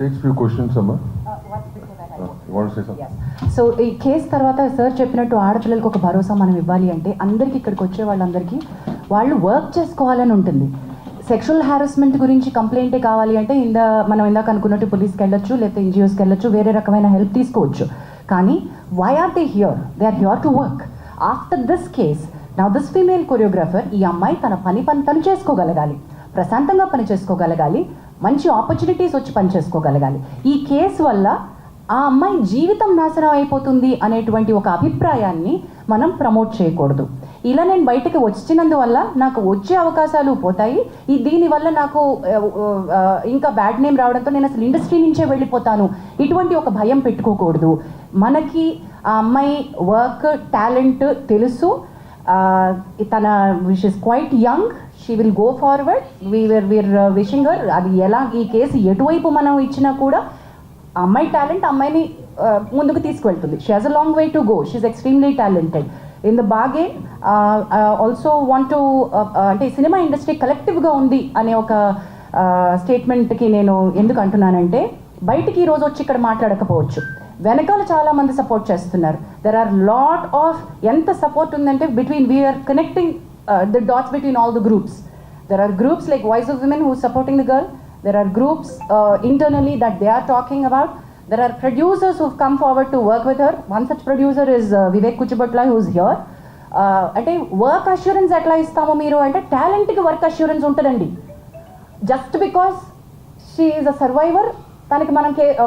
takes few questions, Amma. You want to say something? Yes. So ఈ case తర్వాత sir చెప్పినట్టు ఆడపిల్లలకు ఒక భరోసా మనం ఇవ్వాలి అంటే అందరికీ ఇక్కడికి వచ్చే వాళ్ళందరికీ వాళ్ళు వర్క్ చేసుకోవాలని ఉంటుంది. సెక్షువల్ హారాస్మెంట్ గురించి కంప్లైంటే కావాలి అంటే మనం ఇందాక అనుకున్నట్టు పోలీస్కి వెళ్ళొచ్చు, లేకపోతే ఎన్జిఓస్కి వెళ్ళొచ్చు, వేరే రకమైన హెల్ప్ తీసుకోవచ్చు. కానీ why are they here? They are here to work. After this case now this female choreographer, ఈ అమ్మాయి తన పని తను చేసుకోగలగాలి, ప్రశాంతంగా పని చేసుకోగలగాలి, మంచి ఆపర్చునిటీస్ వచ్చి పని చేసుకోగలగాలి. ఈ కేసు వల్ల ఆ అమ్మాయి జీవితం నాశనం అయిపోతుంది అనేటువంటి ఒక అభిప్రాయాన్ని మనం ప్రమోట్ చేయకూడదు. ఇలా నేను బయటకు వచ్చినందువల్ల నాకు వచ్చే అవకాశాలు పోతాయి, దీనివల్ల నాకు ఇంకా బ్యాడ్ నేమ్ రావడంతో నేను అసలు ఇండస్ట్రీ నుంచే వెళ్ళిపోతాను, ఇటువంటి ఒక భయం పెట్టుకోకూడదు. మనకి ఆ అమ్మాయి వర్క్ టాలెంట్ తెలుసు, తన wish is quite young, she will go forward, we're wishing her. అది ఎలా ఈ కేసు ఎటువైపు మనం ఇచ్చినా కూడా అమ్మాయి టాలెంట్ అమ్మాయిని ముందుకు తీసుకువెళ్తుంది. She has a long way to go, she is extremely talented. In the బాగే ఆల్సో వాంట్ టు అంటే సినిమా ఇండస్ట్రీ కలెక్టివ్గా ఉంది అనే ఒక స్టేట్మెంట్కి నేను ఎందుకు అంటున్నానంటే, బయటికి ఈరోజు వచ్చి ఇక్కడ మాట్లాడకపోవచ్చు, వెనకాల చాలామంది సపోర్ట్ చేస్తున్నారు. దెర్ ఆర్ లాట్ ఆఫ్ ఎంత సపోర్ట్ ఉందంటే we're connecting the dots between all the groups. There are groups like voice of women who supporting the girl. There are groups internally that they are talking about. There are producers who've come forward to work with her. One such producer is Vivek Kuchibutla, who's here. అంటే work assurance ఎట్లా ఇస్తామో మీరు అంటే, టాలెంట్కి work assurance ఉంటుందండి. Just because she is a survivor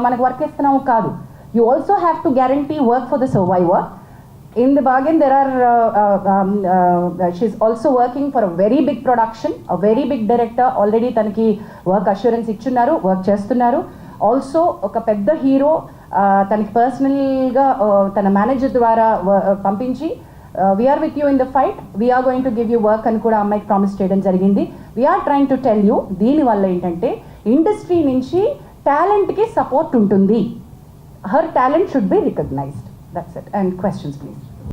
మనకి work ఇస్తున్నాము కాదు. You also have to guarantee work for the survivor. In the bargain, there are she's also working for a very big production, a very big director. Already తనకి work assurance ఇచ్చున్నారు, work చేస్తున్నారు. Also ఒక పెద్ద hero తనకి పర్సనల్గా తన manager ద్వారా పంపించి we're with you in the fight, we're going to give you work అని కూడా అమ్మాయికి ప్రామిస్ చేయడం జరిగింది. We're trying to tell you, దీనివల్ల ఏంటంటే ఇండస్ట్రీ నుంచి టాలెంట్కి సపోర్ట్ ఉంటుంది. Her talent should be recognized. That's it. And questions, please.